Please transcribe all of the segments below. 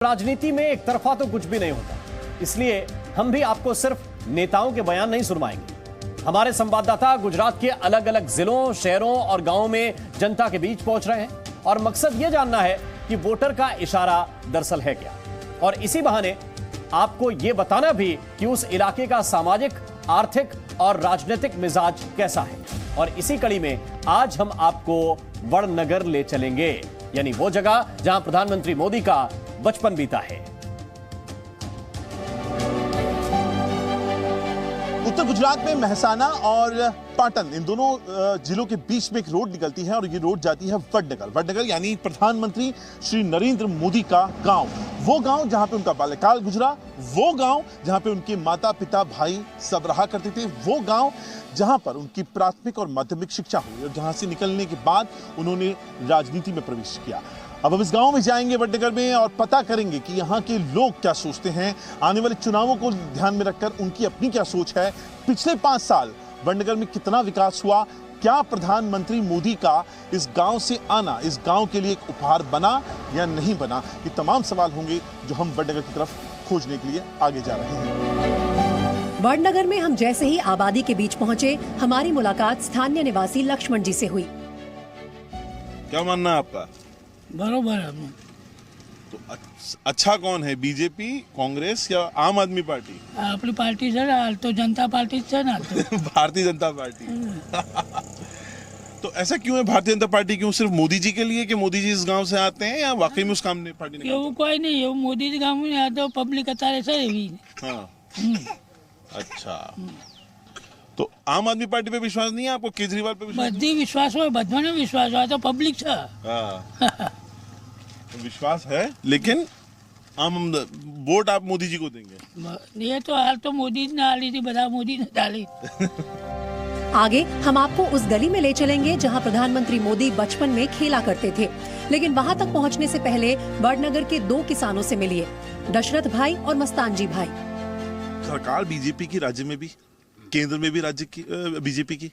राजनीति में एक तरफा तो कुछ भी नहीं होता, इसलिए हम भी आपको सिर्फ नेताओं के बयान नहीं सुनवाएंगे। हमारे संवाददाता गुजरात के अलग अलग जिलों, शहरों और गांवों में जनता के बीच पहुंच रहे हैं और मकसद यह जानना है कि वोटर का इशारा दरअसल है क्या, और इसी बहाने आपको यह बताना भी कि उस इलाके का सामाजिक, आर्थिक और राजनीतिक मिजाज कैसा है। और इसी कड़ी में आज हम आपको वड़नगर ले चलेंगे, यानी वो जगह जहां प्रधानमंत्री मोदी का बचपन बीता है। उत्तर गुजरात में महसाना और पाटन, इन दोनों जिलों के बीच में एक रोड निकलती है और ये रोड जाती है वडनगर। वडनगर यानी प्रधानमंत्री श्री नरेंद्र मोदी का गांव, वो गांव जहां पे उनका बाल्यकाल गुजरा, वो गांव जहां पे उनके माता पिता भाई सब रहा करते थे, वो गांव जहां पर उनकी प्राथमिक और माध्यमिक शिक्षा हुई और जहां से निकलने के बाद उन्होंने राजनीति में प्रवेश किया। अब हम इस गांव में जाएंगे वडनगर में और पता करेंगे कि यहाँ के लोग क्या सोचते हैं, आने वाले चुनावों को ध्यान में रखकर उनकी अपनी क्या सोच है। पिछले 5 साल वडनगर में कितना विकास हुआ, क्या प्रधानमंत्री मोदी का इस गांव से आना इस गांव के लिए एक उपहार बना या नहीं बना, ये तमाम सवाल होंगे जो हम वडनगर की तरफ खोजने के लिए आगे जा रहे हैं। वडनगर में हम जैसे ही आबादी के बीच पहुंचे, हमारी मुलाकात स्थानीय निवासी लक्ष्मण जी से हुई। क्या मानना है आपका? बरोबर है। तो अच्छा कौन है, बीजेपी, कांग्रेस या आम आदमी पार्टी? आपली पार्टी છે ને, હાલ તો जनता पार्टी છે ना। भारतीय जनता पार्टी। तो ऐसा क्यों है भारतीय जनता पार्टी? क्यों सिर्फ मोदी जी के लिए कि मोदी जी इस गांव से आते हैं या वाकई में उस काम ने पार्टी ने? એવું કોઈ નહીં, એવું મોદી ગામ ને આ તો પબ્લિક અત્યારે છે એવી। हाँ, अच्छा। तो आम आदमी पार्टी पे विश्वास नहीं है आपको? केजरीवाल पे विश्वास? બધી વિશ્વાસ હોય, બધાને વિશ્વાસ હોય, તો પબ્લિક છે। हाँ। तो विश्वास है, लेकिन वोट आप मोदी जी को देंगे? ये तो हाल तो मोदी ने डाली थी, બધા मोदी ने डाली। आगे हम आपको उस गली में ले चलेंगे जहां प्रधानमंत्री मोदी बचपन में खेला करते थे। लेकिन वहां तक पहुंचने से पहले वडनगर के 2 किसानों से मिलिए, दशरथ भाई और मस्तान जी भाई। सरकार बीजेपी की, राज्य में भी, केंद्र में भी राज्य की बीजेपी की,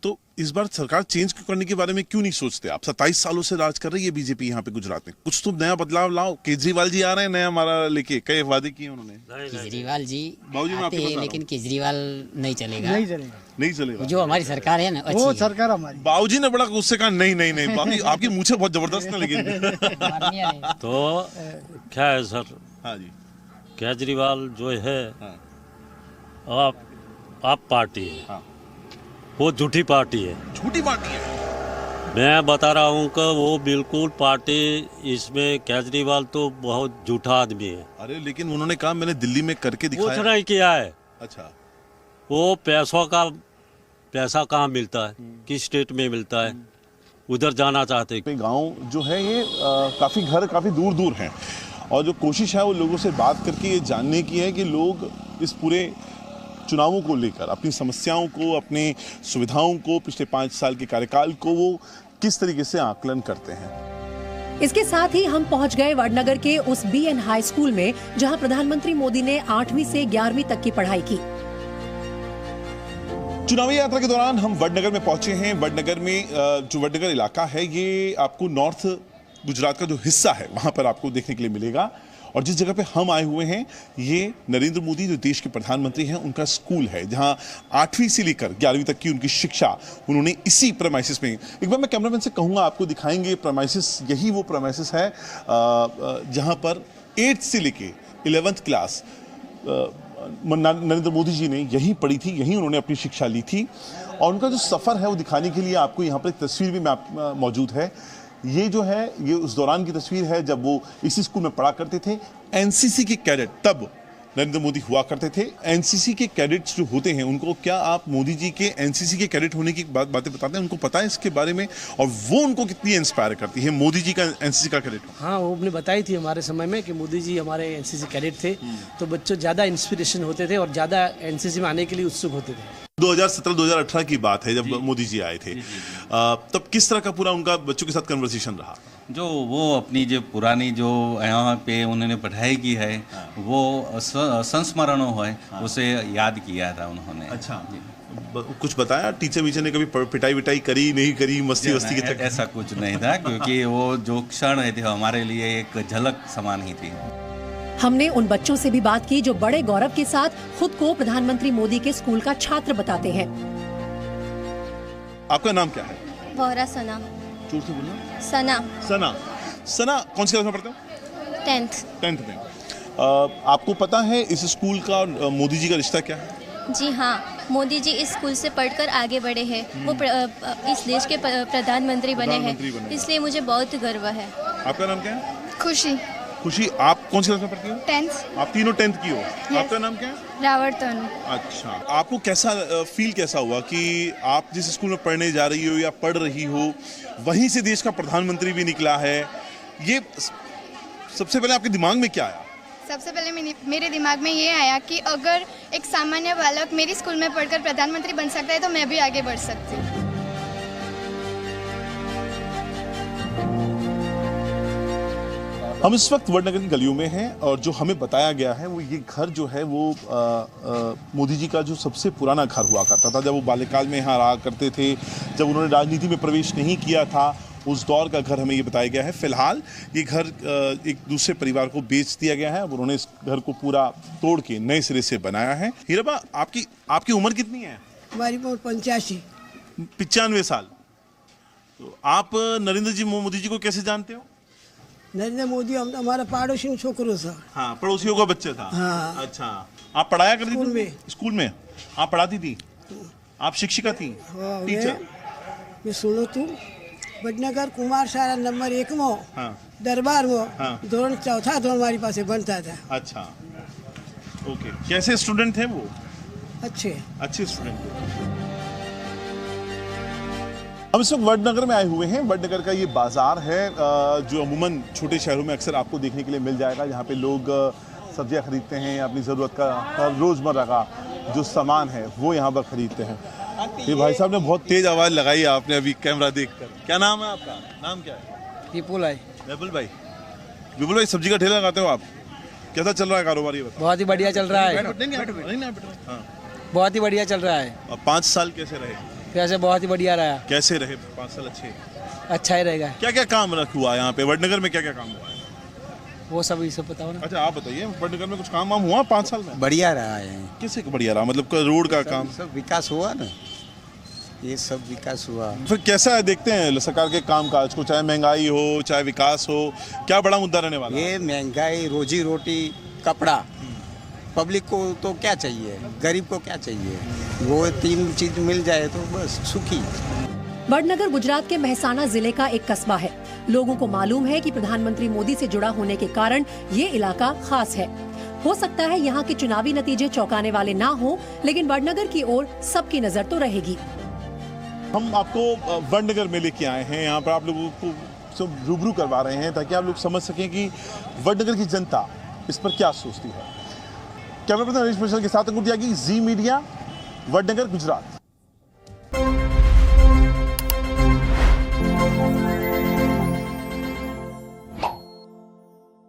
तो इस बार सरकार चेंज करने के बारे में क्यों नहीं सोचते आप? 27 सालों से राज कर रही है बीजेपी यहाँ पे गुजरात में, कुछ तो नया बदलाव लाओ। केजरीवाल जी आ रहे हैं नया हमारा लेके, कई वादे किए उन्होंने। केजरीवाल जी आते हैं, लेकिन केजरीवाल नहीं चलेगा, नहीं चलेगा। जो हमारी सरकार है ना, वो सरकार हमारी। बाबूजी ने बड़ा गुस्से कहा नहीं बाकी आपकी मूछें बहुत जबरदस्त है लेकिन। तो क्या है सर? हाँ जी, केजरीवाल जो है हाँ। आप पार्टी है, हाँ। वो झूठी पार्टी है। झूठी पार्टी है? मैं बता रहा हूँ कि वो बिल्कुल पार्टी, इसमें केजरीवाल तो बहुत झूठा आदमी है। अरे लेकिन उन्होंने कहा मैंने दिल्ली में करके दिखाया। कुछ नहीं किया है। अच्छा। वो पैसा कहाँ मिलता है, किस स्टेट में मिलता है, उधर जाना चाहते। गांव जो है ये काफी घर काफी दूर दूर हैं और जो कोशिश है वो लोगों से बात करके ये जानने की है कि लोग इस पूरे चुनावों को लेकर अपनी समस्याओं को, अपनी सुविधाओं को, पिछले 5 साल के कार्यकाल को वो किस तरीके से आकलन करते हैं। इसके साथ ही हम पहुंच गए वडनगर के उस BN हाई स्कूल में जहां प्रधानमंत्री मोदी ने 8वीं से 11वीं तक की पढ़ाई की। चुनावी यात्रा के दौरान हम वडनगर में पहुंचे हैं। वडनगर में जो वडनगर इलाका है ये आपको नॉर्थ गुजरात का जो हिस्सा है वहां पर आपको देखने के लिए मिलेगा। और जिस जगह पे हम आए हुए हैं ये नरेंद्र मोदी जो देश के प्रधानमंत्री हैं उनका स्कूल है, जहां 8वीं से लेकर 11वीं तक की उनकी शिक्षा उन्होंने इसी प्रेमाइसिस में। एक बार मैं कैमरामैन से कहूँगा आपको दिखाएंगे प्रेमाइसिस, यही वो प्रेमाइसिस है जहां पर 8th से लेके 11th क्लास नरेंद्र मोदी जी ने यही पढ़ी थी, यही उन्होंने अपनी शिक्षा ली थी। और उनका जो सफ़र है वो दिखाने के लिए आपको यहाँ पर एक तस्वीर भी मौजूद है। ये जो है ये उस दौरान की तस्वीर है जब वो इसी स्कूल में पढ़ा करते थे। एनसीसी के कैडेट तब नरेंद्र मोदी हुआ करते थे। एनसीसी के कैडेट्स जो होते हैं उनको, क्या आप मोदी जी के एनसीसी के कैडेट होने की बातें बताते हैं? उनको पता है इसके बारे में और वो उनको कितनी इंस्पायर करती है मोदी जी का एनसीसी का कैडेट? हाँ, वो आपने बताई थी हमारे समय में कि मोदी जी हमारे एनसीसी कैडेट थे, तो बच्चों ज़्यादा इंस्पिरेशन होते थे और ज़्यादा एनसीसी में आने के लिए उत्सुक होते थे। 2017-2018 की बात है जब मोदी जी आए थे, तब किस तरह का पूरा उनका बच्चों के साथ कन्वर्सेशन रहा? जो वो अपनी जो पुरानी जो यहाँ पे उन्होंने पढ़ाई की है वो संस्मरणों है, उसे याद किया था उन्होंने। अच्छा, कुछ बताया टीचर वीचर ने कभी पिटाई विटाई करी नहीं करी, मस्ती वस्ती की? ऐसा कुछ नहीं था क्योंकि वो जो क्षण थे हमारे लिए एक झलक समान ही थी। हमने उन बच्चों से भी बात की जो बड़े गौरव के साथ खुद को प्रधानमंत्री मोदी के स्कूल का छात्र बताते हैं। आपका नाम क्या है? वोहरा सना। जोर से बोलना। सना। सना। सना कौन सी क्लास में पढ़ते हो? 10th में। आपको पता है इस स्कूल का और मोदी जी का रिश्ता क्या है? जी हाँ, मोदी जी इस स्कूल से पढ़कर आगे बढ़े हैं। वो इस देश के प्रधानमंत्री बने हैं, इसलिए मुझे बहुत गर्व है। आपका नाम क्या है? खुशी। खुशी, आप कौन सी क्लास में पढ़ती हो? 10th। आप तीनों 10th की हो। आपका नाम क्या है? रावत तनु। अच्छा, आपको कैसा फील कैसा हुआ कि आप जिस स्कूल में पढ़ने जा रही हो या पढ़ रही हो वहीं से देश का प्रधानमंत्री भी निकला है? ये सबसे पहले आपके दिमाग में क्या आया? सबसे पहले मेरे दिमाग में ये आया कि अगर एक सामान्य बालक मेरी स्कूल में पढ़कर प्रधानमंत्री बन सकता है तो मैं भी आगे बढ़ सकती हूँ। हम इस वक्त वडनगर की गलियों में हैं और जो हमें बताया गया है वो ये घर जो है वो मोदी जी का जो सबसे पुराना घर हुआ करता था। जब वो बाल्यकाल में यहाँ रहा करते थे, जब उन्होंने राजनीति में प्रवेश नहीं किया था, उस दौर का घर हमें ये बताया गया है। फिलहाल ये घर एक दूसरे परिवार को बेच दिया गया है। अब उन्होंने इस घर को पूरा तोड़ के नए सिरे से बनाया है। हीराबा, आपकी उम्र कितनी है? हमारी उम्र 95 साल। तो आप नरेंद्र जी मोदी जी को कैसे जानते हो? नरेंद्र मोदी हमारा पड़ोसी छोकरो था। हाँ, पड़ोसियों का बच्चा था। हाँ। अच्छा, आप पढ़ाया करती स्कूल थी? में। स्कूल में आप पढ़ाती थी? आप शिक्षिका थी? हाँ, टीचर? मैं सुनो तू वडनगर कुमार शाला नंबर 1 में। हाँ। दरबार में। हाँ। धोरण 4था धोरण हमारे पास बनता था। अच्छा, ओके। कैसे स्टूडेंट थे वो? अच्छे स्टूडेंट थे। हम इस वक्त वडनगर में आए हुए हैं। वडनगर का ये बाजार है जो अमूमन छोटे शहरों में अक्सर आपको देखने के लिए मिल जाएगा, जहाँ पे लोग सब्जियां खरीदते हैं, अपनी ज़रूरत का रोज़मर्रा का जो सामान है वो यहाँ पर खरीदते हैं। ये भाई साहब ने बहुत तेज आवाज़ लगाई आपने अभी कैमरा देखकर। क्या नाम है आपका? नाम क्या है? विपुल है। विपुल भाई, सब्जी का ठेला लगाते हो आप? कैसा चल रहा है कारोबार ये बताओ? बहुत ही बढ़िया चल रहा है। बहुत ही बढ़िया चल रहा है। और 5 साल कैसे रहे? कैसे बहुत ही बढ़िया रहा। कैसे रहे 5 साल? अच्छा ही रहेगा। क्या क्या काम हुआ यहाँ पे वडनगर में? क्या क्या काम हुआ है वो सब इसे बताओ ना। अच्छा, आप बताइए, वडनगर में कुछ काम वाम हुआ 5 साल में? बढ़िया रहा है। कैसे बढ़िया रहा? मतलब रोड का काम सब विकास हुआ ना, ये सब विकास हुआ। फिर कैसा है देखते हैं सरकार के काम काज को, चाहे महंगाई हो चाहे विकास हो, क्या बड़ा मुद्दा रहने वाला? ये महंगाई, रोजी रोटी, कपड़ा, पब्लिक को तो क्या चाहिए, गरीब को क्या चाहिए? वो 3 चीज मिल जाए तो बस सुखी। वडनगर गुजरात के मेहसाना जिले का एक कस्बा है। लोगों को मालूम है कि प्रधानमंत्री मोदी से जुड़ा होने के कारण ये इलाका खास है। हो सकता है यहाँ के चुनावी नतीजे चौंकाने वाले ना हो, लेकिन वडनगर की ओर सबकी नजर तो रहेगी। हम आपको वडनगर में लेके आए हैं, यहाँ पर आप लोगों को सब रूबरू करवा रहे हैं ताकि आप लोग समझ सकें कि वडनगर की जनता इस पर क्या सोचती है। कैमरा पर्सन हरीश मिश्रा के साथ अंकुर त्यागी, जी मीडिया, वडनगर, गुजरात।